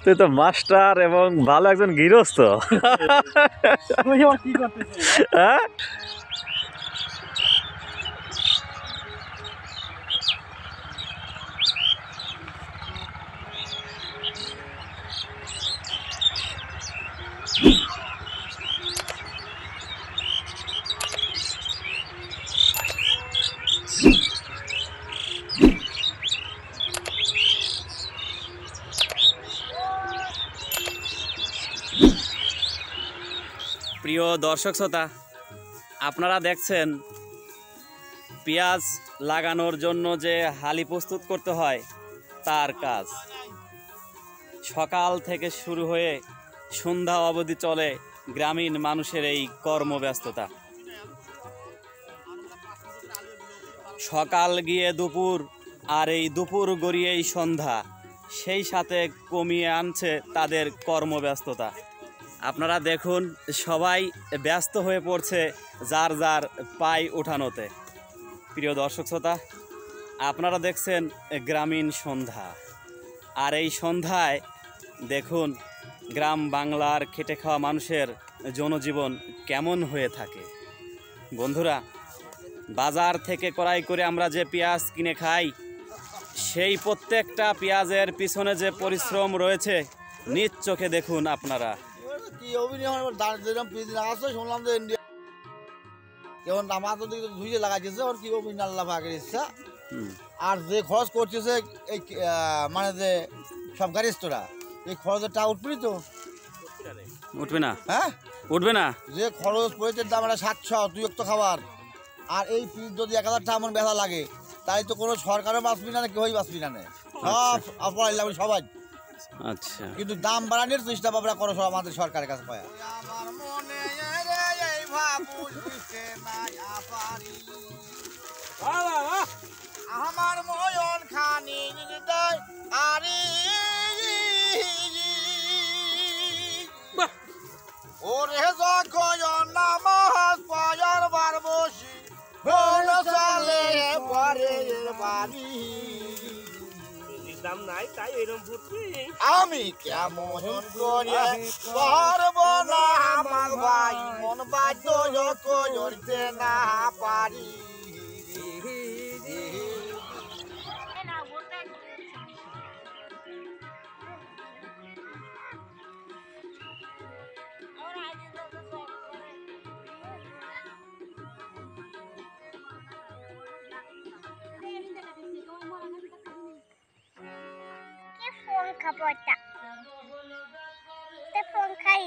তুই তো মাস্টার এবং ভালো একজন গৃহস্থ। হ্যাঁ, প্রিয় দর্শক শ্রোতা, আপনারা দেখছেন পেঁয়াজ লাগানোর জন্য যে হালি প্রস্তুত করতে হয় তার কাজ। সকাল থেকে শুরু হয়ে সন্ধ্যা অবধি চলে গ্রামীণ মানুষের এই কর্মব্যস্ততা। সকাল গিয়ে দুপুর, আর এই দুপুর গড়িয়েই সন্ধ্যা, সেই সাথে কমিয়ে আনছে তাদের কর্মব্যস্ততা। আপনারা দেখুন, সবাই ব্যস্ত হয়ে পড়ছে যার যার পায় ওঠানোতে। প্রিয় দর্শক শ্রোতা, আপনারা দেখছেন গ্রামীণ সন্ধ্যা, আর এই সন্ধ্যায় দেখুন গ্রাম বাংলার খেটে খাওয়া মানুষের জনজীবন কেমন হয়ে থাকে। বন্ধুরা, বাজার থেকে ক্রয় করে আমরা যে পেঁয়াজ কিনে খাই, সেই প্রত্যেকটা পেঁয়াজের পিছনে যে পরিশ্রম রয়েছে নিজ চোখে দেখুন আপনারা। কি অভিনয় শুনলাম যে ইন্ডিয়া যেমন আমার তো ধুয়ে লাগাইছে ওর কি অভিনয় আল্লাহ ভাগের ইচ্ছা। আর যে খরচ করতেছে এই মানে যে সব গাড়িস্তরা, এই খরচের টাকা উঠবি তো? উঠবে না। হ্যাঁ, উঠবে না। যে খরচ পড়েছে দাম একটা 700, তুই একটা খাবার, আর এই পিস যদি 1000 টাকা আমার ব্যথা লাগে, তাই তো কোনো সরকারও বাঁচবি না, কেউই বাঁচবি না, সব অপরাধ লাগবে সবাই। আচ্ছা, কিন্তু দাম বাড়ানোর চেষ্টা ভাবনা করো সব আমাদের সরকারের কাছে পায়। আমার ময়ন খানি আরে ওরে যখন নামাজ পড়ার বার বসি কোন চলে পরে বাড়ি দাম নাই, তাই এরকম ফুটছি আমি কেমন করে করব না আমার ভাই, মন বাধ্য করতে না পারি। ফোন খাপটা ফোন খাই